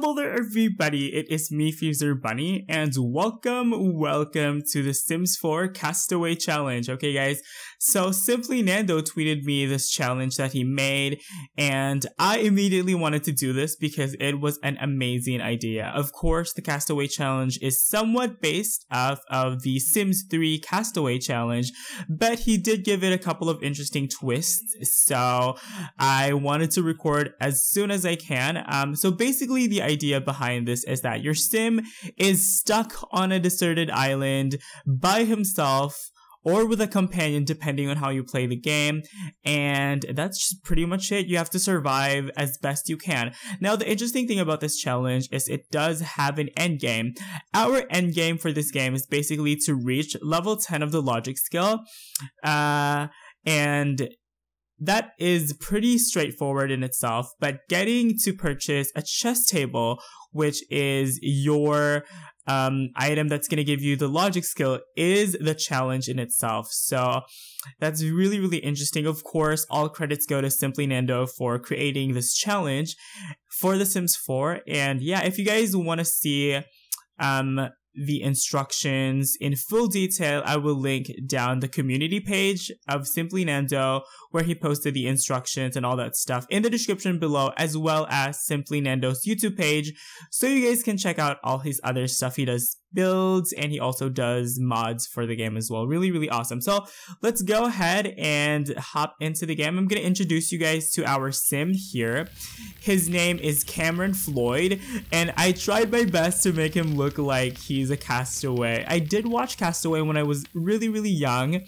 Hello there everybody, it is me, XFreezerBunny, and welcome to the Sims 4 Castaway challenge. Okay guys, so SimplyNando tweeted me this challenge that he made, and I immediately wanted to do this because it was an amazing idea. Of course, the Castaway challenge is somewhat based off of the Sims 3 Castaway challenge, but he did give it a couple of interesting twists, so I wanted to record as soon as I can. So basically the idea behind this is that your sim is stuck on a deserted island by himself or with a companion depending on how you play the game, and that's just pretty much it. You have to survive as best you can. Now the interesting thing about this challenge is it does have an end game. Our end game for this game is basically to reach level 10 of the logic skill, and that is pretty straightforward in itself, but getting to purchase a chess table, which is your item that's going to give you the logic skill, is the challenge in itself. So that's really interesting. Of course, all credits go to SimplyNando for creating this challenge for The Sims 4. And yeah, if you guys want to see the instructions in full detail, I will link down the community page of SimplyNando where he posted the instructions and all that stuff in the description below, as well as SimplyNando's YouTube page, so you guys can check out all his other stuff. He does builds and he also does mods for the game as well. Really awesome. So let's go ahead and hop into the game. I'm going to introduce you guys to our sim here. His name is Cameron Floyd, and I tried my best to make him look like he's a castaway. I did watch Castaway when I was really young.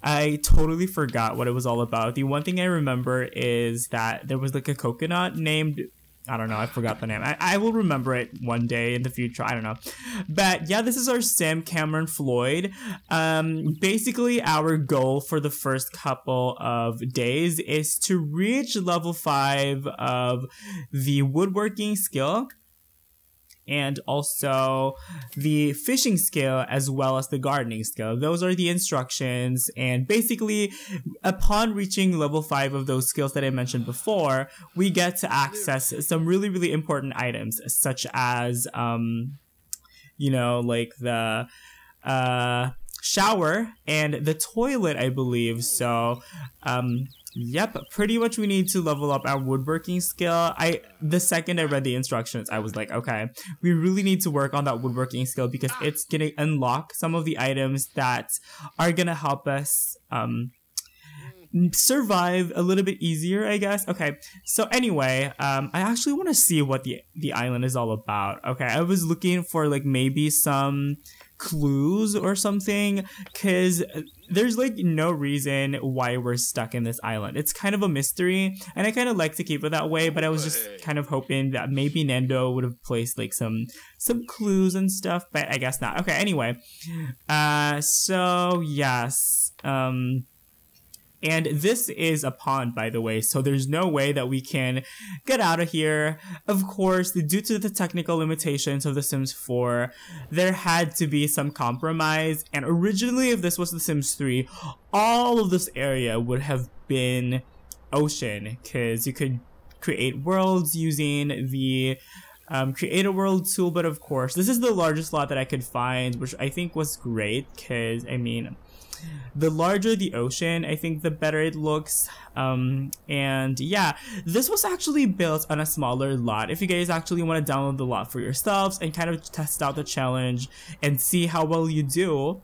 I totally forgot what it was all about. The one thing I remember is that there was like a coconut named, I don't know, I forgot the name. I will remember it one day in the future, I don't know. But yeah, this is our sim, Cameron Floyd. Basically, our goal for the first couple of days is to reach level 5 of the woodworking skill, and also the fishing skill, as well as the gardening skill. Those are the instructions, and basically upon reaching level 5 of those skills that I mentioned before, we get to access some really important items, such as you know, like the shower and the toilet, I believe. So yep, pretty much we need to level up our woodworking skill. The second I read the instructions, I was like, okay, we really need to work on that woodworking skill because it's gonna unlock some of the items that are gonna help us survive a little bit easier, I guess. Okay, so anyway, I actually want to see what the island is all about. Okay, I was looking for like maybe some clues or something, because there's like no reason why we're stuck in this island. It's kind of a mystery, and I kind of like to keep it that way, but I was just kind of hoping that maybe Nando would have placed like some clues and stuff, but I guess not. Okay, anyway, so yes, and this is a pond, by the way, so there's no way that we can get out of here. Of course, due to the technical limitations of The Sims 4, there had to be some compromise. And originally, if this was The Sims 3, all of this area would have been ocean, because you could create worlds using the create a world tool. But of course, this is the largest lot that I could find, which I think was great, because I mean, the larger the ocean, I think the better it looks. And yeah, this was actually built on a smaller lot. If you guys actually want to download the lot for yourselves and kind of test out the challenge and see how well you do,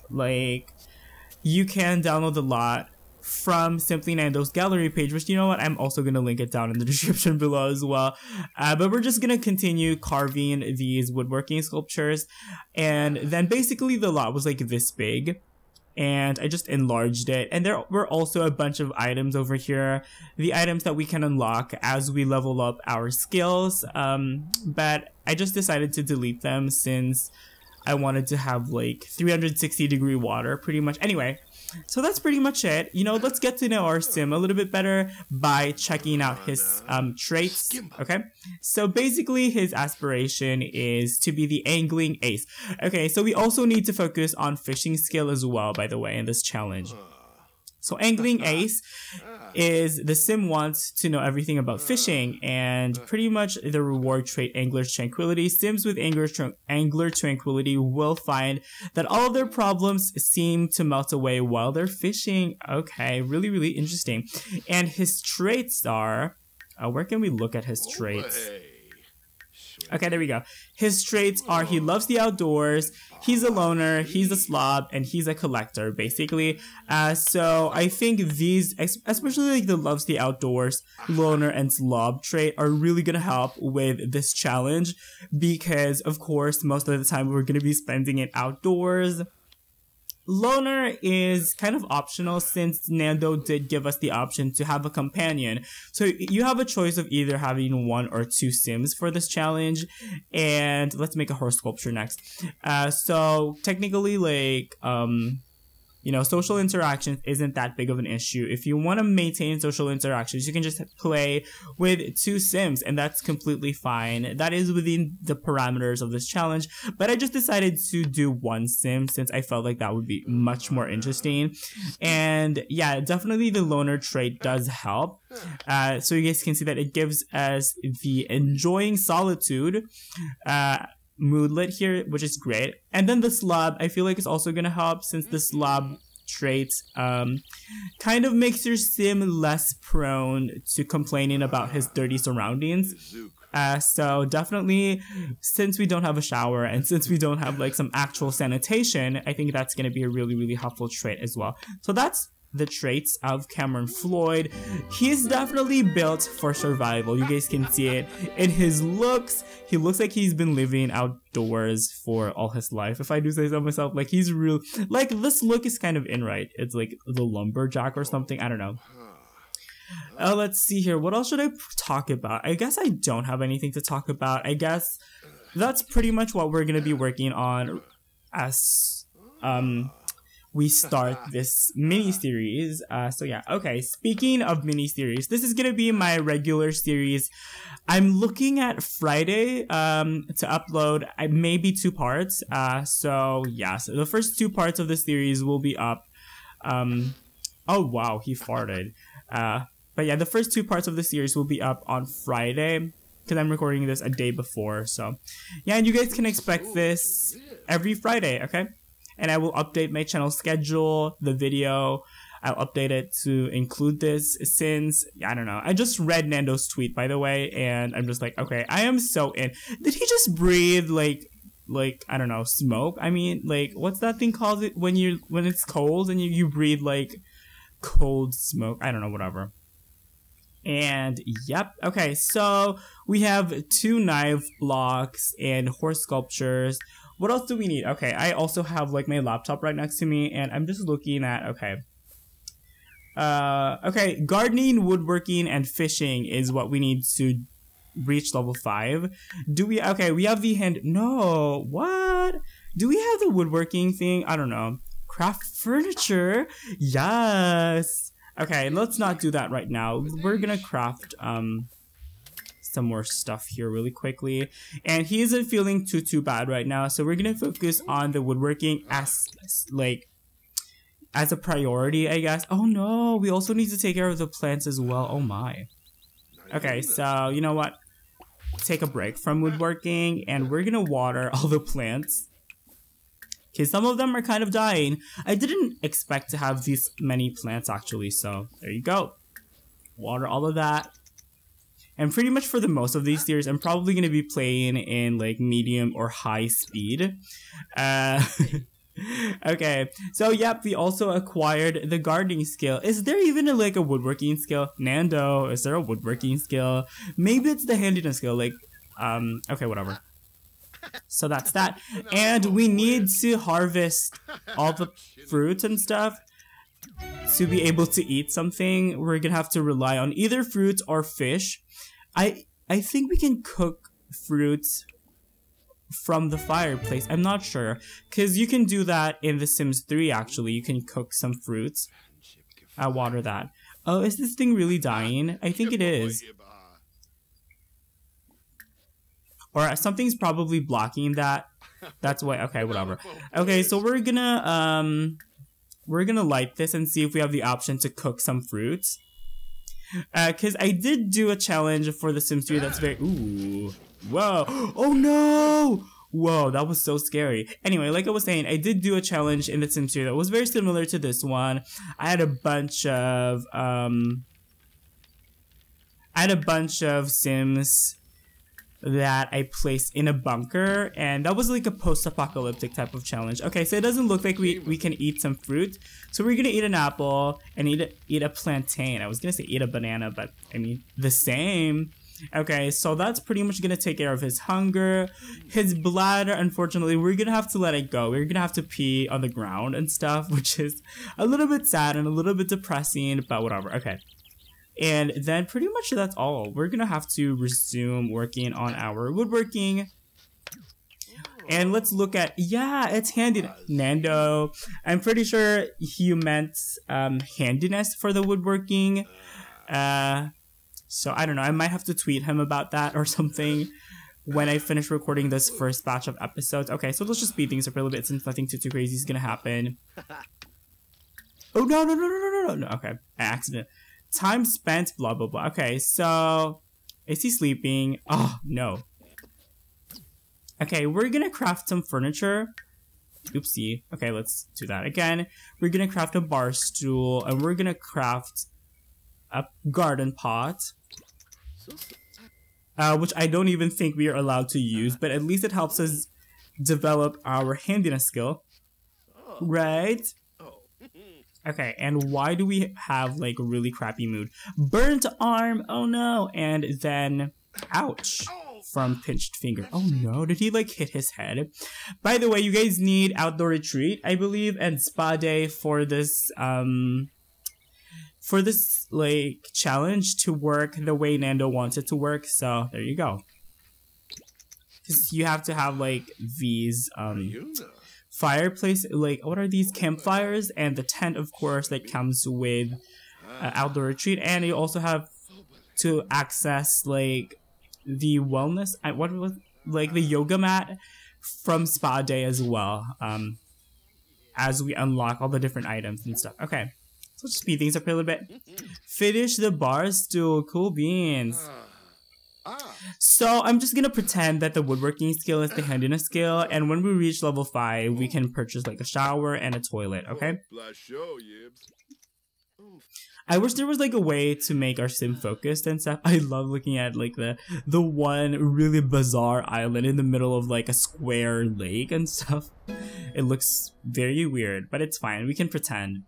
like, you can download the lot from SimplyNando's gallery page, which, you know what, I'm also going to link it down in the description below as well. But we're just going to continue carving these woodworking sculptures, and then basically the lot was like this big, and I just enlarged it. And there were also a bunch of items over here, the items that we can unlock as we level up our skills, but I just decided to delete them since I wanted to have like 360-degree water pretty much. Anyway, so that's pretty much it. You know, let's get to know our sim a little bit better by checking out his traits, okay? So basically his aspiration is to be the angling ace. Okay, so we also need to focus on fishing skill as well, by the way, in this challenge. So Angling Ace is the sim wants to know everything about fishing, and pretty much the reward trait Angler's Tranquility. Sims with Angler Tranquility will find that all of their problems seem to melt away while they're fishing. Okay, really, really interesting. And his traits are, where can we look at his traits? Okay, there we go. His traits are he loves the outdoors, he's a loner, he's a slob, and he's a collector, basically. So I think these, especially like the loves the outdoors, loner, and slob trait are really gonna help with this challenge because, of course, most of the time we're gonna be spending it outdoors. Loner is kind of optional since Nando did give us the option to have a companion. So you have a choice of either having 1 or 2 sims for this challenge. And let's make a horse sculpture next. So technically, like, you know, social interactions isn't that big of an issue. If you want to maintain social interactions, you can just play with 2 sims, and that's completely fine. That is within the parameters of this challenge, but I just decided to do 1 sim since I felt like that would be much more interesting. And yeah, definitely the loner trait does help. So you guys can see that it gives us the enjoying solitude moodlet here, which is great. And then the slob, I feel like it's also gonna help since the slob trait kind of makes your sim less prone to complaining about his dirty surroundings. So definitely, since we don't have a shower and since we don't have like some actual sanitation, I think that's gonna be a really, really helpful trait as well. So that's the traits of Cameron Floyd. He's definitely built for survival. You guys can see it in his looks. He looks like he's been living outdoors for all his life, if I do say so myself. Like, he's real, like, this look is kind of in, right? It's like the lumberjack or something, I don't know. Let's see here, what else should I talk about? I guess I don't have anything to talk about. I guess that's pretty much what we're gonna be working on as we start this mini-series. So yeah, okay, speaking of mini-series, this is gonna be my regular series. I'm looking at Friday to upload maybe 2 parts. So yeah, so the first 2 parts of the series will be up. Oh wow, he farted. But yeah, the first 2 parts of the series will be up on Friday because I'm recording this a day before. So yeah, and you guys can expect this every Friday, okay? And I will update my channel schedule, the video. I'll update it to include this since, I don't know. I just read Nando's tweet, by the way, and I'm just like, okay, I am so in. Did he just breathe like, I don't know, smoke? I mean, like, what's that thing called when it's cold and you breathe like cold smoke? I don't know, whatever. And yep, okay, so we have 2 knife blocks and horse sculptures. What else do we need? Okay, I also have like my laptop right next to me, and I'm just looking at, okay. Okay, gardening, woodworking, and fishing is what we need to reach level 5. Do we, okay, we have the hand, no, what? Do we have the woodworking thing? I don't know. Craft furniture? Yes. Okay, let's not do that right now. We're gonna craft, some more stuff here really quickly, and he isn't feeling too bad right now, so we're gonna focus on the woodworking as a priority, I guess. Oh no, we also need to take care of the plants as well. Oh my. Okay, so you know what, take a break from woodworking and we're gonna water all the plants. Okay, some of them are kind of dying. I didn't expect to have these many plants actually, so there you go. Water all of that. And pretty much for the most of these series, I'm probably going to be playing in like medium or high speed. Okay, so yep, we also acquired the gardening skill. Is there even like a woodworking skill? Nando, is there a woodworking skill? Maybe it's the handiness skill, like, okay, whatever. So that's that. And we need to harvest all the fruits and stuff. To be able to eat something, we're gonna have to rely on either fruits or fish. I think we can cook fruits from the fireplace. I'm not sure, because you can do that in The Sims 3 actually. You can cook some fruits. Water that. Oh, is this thing really dying? I think it is. Or something's probably blocking that. That's why, okay, whatever. Okay, so we're gonna, we're gonna light this and see if we have the option to cook some fruits. Cause I did do a challenge for the Sims 3 that's very, ooh, whoa, oh no! Whoa, that was so scary. Anyway, like I was saying, I did do a challenge in the Sims 3 that was very similar to this one. I had a bunch of Sims that I placed in a bunker, and that was like a post-apocalyptic type of challenge. Okay, so it doesn't look like we can eat some fruit. So we're gonna eat an apple and eat a plantain. I was gonna say eat a banana, but I mean the same. Okay, so that's pretty much gonna take care of his hunger. His bladder, unfortunately, we're gonna have to let it go. We're gonna have to pee on the ground and stuff, which is a little bit sad and a little bit depressing, but whatever. Okay. And then pretty much that's all. We're gonna have to resume working on our woodworking. And let's look at, yeah, it's handy. Nando, I'm pretty sure he meant handiness for the woodworking. So I don't know, I might have to tweet him about that or something when I finish recording this first batch of episodes. Okay, so let's just speed things up a little bit since nothing too crazy is gonna happen. Oh, no. Okay, accident. Time spent, blah, blah, blah. Okay, so is he sleeping? Oh, no. Okay, we're gonna craft some furniture. Oopsie. Okay, let's do that again. We're gonna craft a bar stool, and we're gonna craft a garden pot. Which I don't even think we are allowed to use, but at least it helps us develop our handiness skill. Right? Okay, and why do we have like a really crappy mood? Burnt arm, oh no, and then ouch from pinched finger. Oh no, did he like hit his head? By the way, you guys need outdoor retreat, I believe, and spa day for this like challenge to work the way Nando wants it to work. So there you go. You have to have like these fireplace, like what are these, campfires, and the tent of course that comes with outdoor retreat, and you also have to access like the wellness, what was like the yoga mat from spa day as well, as we unlock all the different items and stuff. Okay, so let's speed things up a little bit. Finish the bar stool, cool beans. So I'm just gonna pretend that the woodworking skill is the handiness skill, and when we reach level 5, we can purchase like a shower and a toilet, okay? I wish there was like a way to make our sim focused and stuff. I love looking at like the one really bizarre island in the middle of like a square lake and stuff. It looks very weird, but it's fine. We can pretend.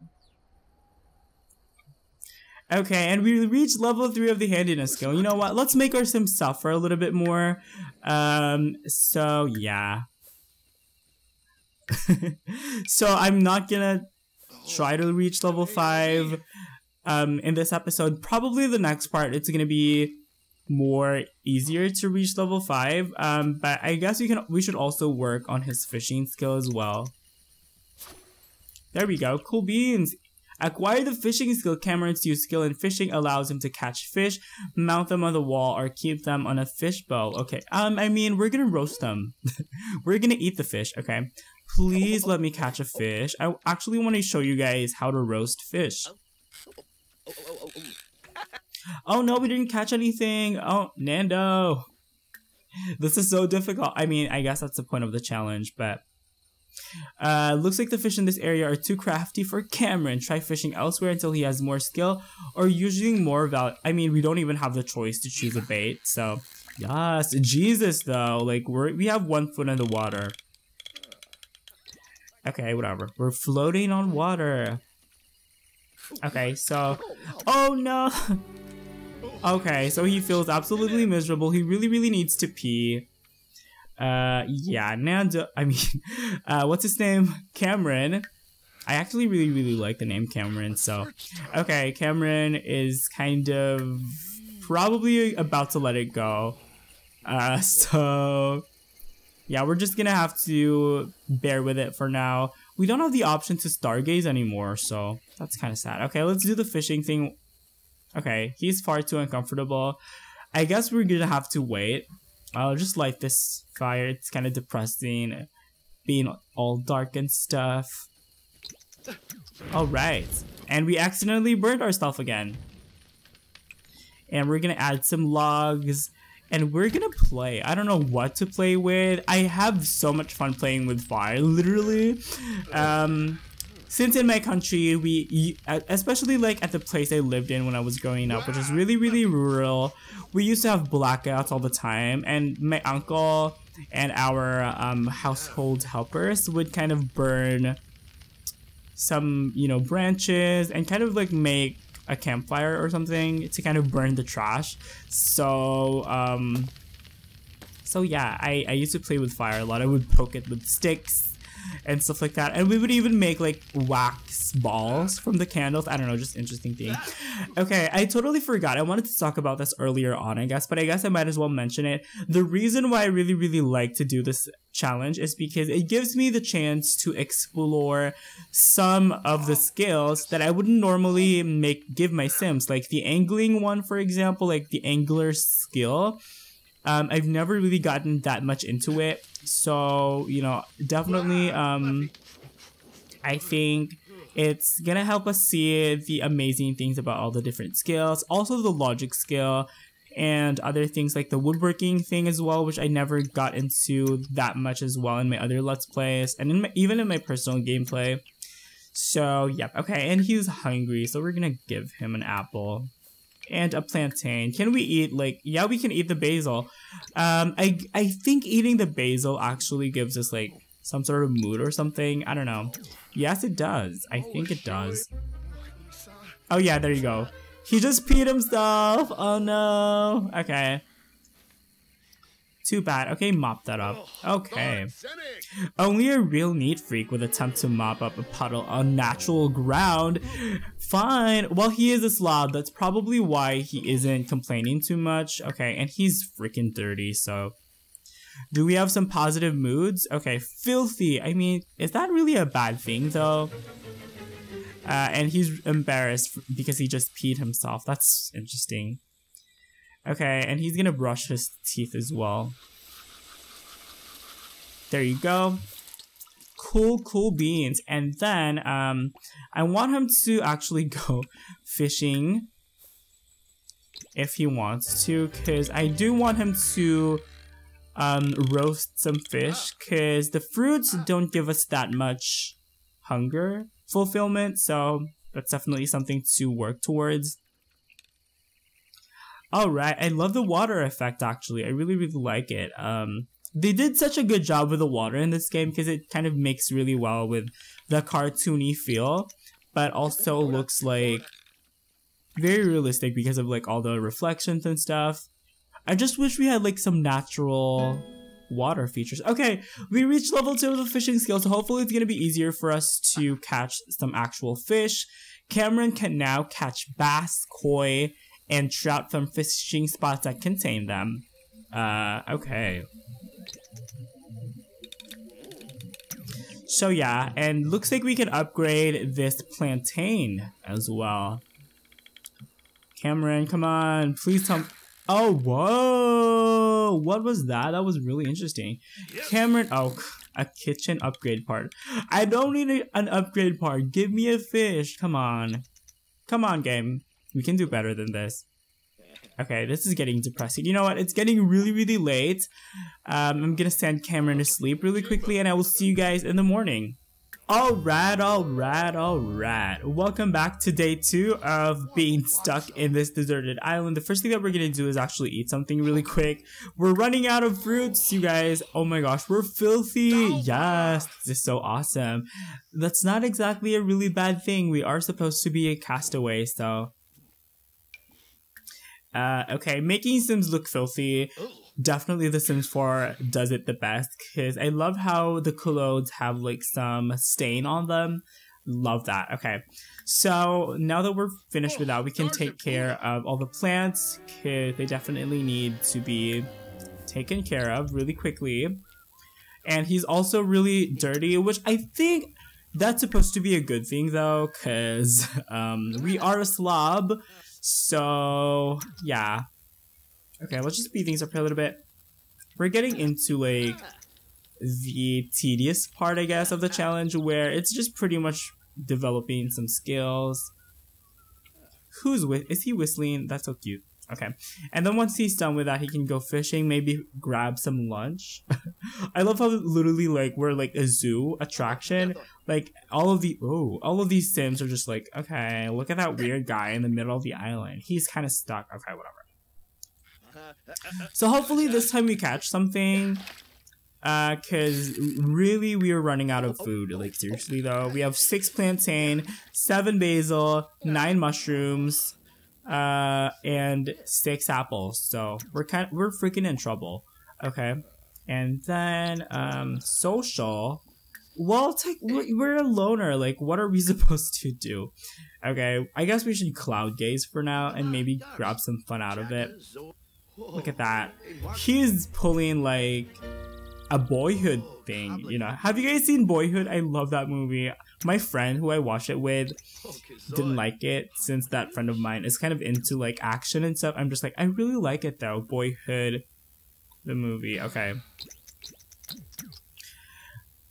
Okay, and we reached level 3 of the handiness skill. You know what? Let's make our sim suffer a little bit more. So yeah. So I'm not gonna try to reach level 5 in this episode. Probably the next part it's gonna be more easier to reach level 5. But I guess we should also work on his fishing skill as well. There we go. Cool beans. Acquire the fishing skill. Cameron's use skill in fishing allows him to catch fish, mount them on the wall, or keep them on a fish bowl. Okay, I mean, we're gonna roast them. We're gonna eat the fish, okay? Please let me catch a fish. I actually want to show you guys how to roast fish. Oh no, we didn't catch anything. Oh, Nando. This is so difficult. I mean, I guess that's the point of the challenge, but looks like the fish in this area are too crafty for Cameron. Try fishing elsewhere until he has more skill or using more value. I mean, we don't even have the choice to choose a bait. So, yes, Jesus though. Like we have 1 foot in the water. Okay, whatever. We're floating on water. Okay, so, oh no. Okay, so he feels absolutely miserable. He really needs to pee. Yeah, Nando, I mean, what's his name? Cameron. I actually really like the name Cameron, so. Okay, Cameron is kind of probably about to let it go. So, yeah, we're just gonna have to bear with it for now. We don't have the option to stargaze anymore, so that's kind of sad. Okay, let's do the fishing thing. Okay, he's far too uncomfortable. I guess we're gonna have to wait. I'll just light this fire. It's kind of depressing, being all dark and stuff. Alright. And we accidentally burned ourselves again. And we're gonna add some logs. And we're gonna play. I don't know what to play with. I have so much fun playing with fire, literally. Since in my country, especially like at the place I lived in when I was growing up, which is really, really rural, we used to have blackouts all the time. And my uncle and our household helpers would kind of burn some, you know, branches and kind of like make a campfire or something to kind of burn the trash. So yeah, I used to play with fire a lot. I would poke it with sticks and stuff like that, and we would even make like wax balls from the candles. I don't know, just interesting thing. Okay, I totally forgot. I wanted to talk about this earlier on, I guess, but I guess I might as well mention it. The reason why I really, really like to do this challenge is because it gives me the chance to explore some of the skills that I wouldn't normally give my Sims, like the angling one, for example, like the angler skill. I've never really gotten that much into it, so, you know, definitely, I think it's gonna help us see the amazing things about all the different skills, also the logic skill, and other things like the woodworking thing as well, which I never got into that much as well in my other Let's Plays, and even in my personal gameplay. So, yep, okay, and he's hungry, so we're gonna give him an apple. And a plantain. Can we eat, like, yeah, we can eat the basil. I think eating the basil actually gives us, like, some sort of mood or something. I don't know. Yes, it does. I think it does. Oh, yeah, there you go. He just peed himself. Oh, no. Okay. Too bad. Okay, mop that up. Okay. Only a real neat freak would attempt to mop up a puddle on natural ground. Fine. Well, he is a slob. That's probably why he isn't complaining too much. Okay, and he's freaking dirty, so... Do we have some positive moods? Okay, filthy. I mean, is that really a bad thing, though? And he's embarrassed because he just peed himself. That's interesting. Okay, and he's gonna brush his teeth as well. There you go. Cool beans. And then, I want him to actually go fishing if he wants to, because I do want him to roast some fish, because the fruits don't give us that much hunger fulfillment, so that's definitely something to work towards. Alright, I love the water effect actually. I really, really like it. They did such a good job with the water in this game because it kind of mixed really well with the cartoony feel, but also looks like very realistic because of like all the reflections and stuff. I just wish we had like some natural water features. Okay, we reached level 2 of the fishing skill, so hopefully it's going to be easier for us to catch some actual fish. Cameron can now catch bass, koi, and trout from fishing spots that contain them. Okay. So yeah, and looks like we can upgrade this plantain as well. Cameron, come on, please tell me. Oh, whoa! What was that? That was really interesting. Cameron, oh, a kitchen upgrade part. I don't need an upgrade part. Give me a fish. Come on. Come on, game. We can do better than this. Okay, this is getting depressing. You know what? It's getting really, really late. I'm gonna send Cameron to sleep really quickly, and I will see you guys in the morning. Alright. Welcome back to day 2 of being stuck in this deserted island. The first thing that we're gonna do is actually eat something really quick. We're running out of fruits, you guys. Oh my gosh, we're filthy. Yes, this is so awesome. That's not exactly a really bad thing. We are supposed to be a castaway, so... okay, making Sims look filthy. Definitely the Sims 4 does it the best, because I love how the clothes have like some stain on them. Love that. Okay, so now that we're finished with that, we can take care of all the plants, because they definitely need to be taken care of really quickly. And he's also really dirty, which I think that's supposed to be a good thing though, because we are a slob. So yeah. Okay, let's just speed things up here a little bit. We're getting into like the tedious part, I guess, of the challenge, where it's just pretty much developing some skills. Is he whistling? That's so cute. Okay. And then once he's done with that, he can go fishing, maybe grab some lunch. I love how literally like we're like a zoo attraction. Like all of these Sims are just like, okay, look at that weird guy in the middle of the island. He's kind of stuck. Okay, whatever. So hopefully this time we catch something. Cause really we are running out of food. Like seriously though, we have 6 plantain, 7 basil, 9 mushrooms, and 6 apples. So we're freaking in trouble. Okay. And then social. Well, we're a loner. Like, what are we supposed to do? Okay, I guess we should cloud gaze for now and maybe grab some fun out of it. Look at that. He's pulling like a Boyhood thing, you know. Have you guys seen Boyhood? I love that movie. My friend who I watched it with didn't like it, since that friend of mine is kind of into like action and stuff. I'm just like, I really like it though. Boyhood, the movie. Okay.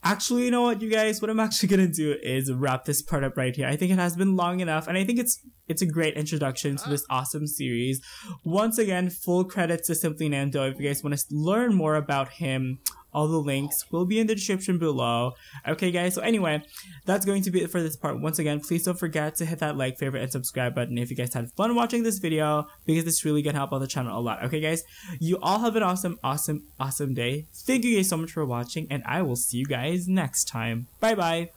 Actually, you know what, you guys? What I'm actually gonna do is wrap this part up right here. I think it has been long enough, and I think it's a great introduction to this awesome series. Once again, full credits to SimplyNando. If you guys want to learn more about him, all the links will be in the description below. Okay, guys, so anyway, that's going to be it for this part. Once again, please don't forget to hit that like, favorite, and subscribe button if you guys had fun watching this video, because this really gonna help out the channel a lot. Okay, guys, you all have an awesome day. Thank you guys so much for watching, and I will see you guys next time. Bye bye.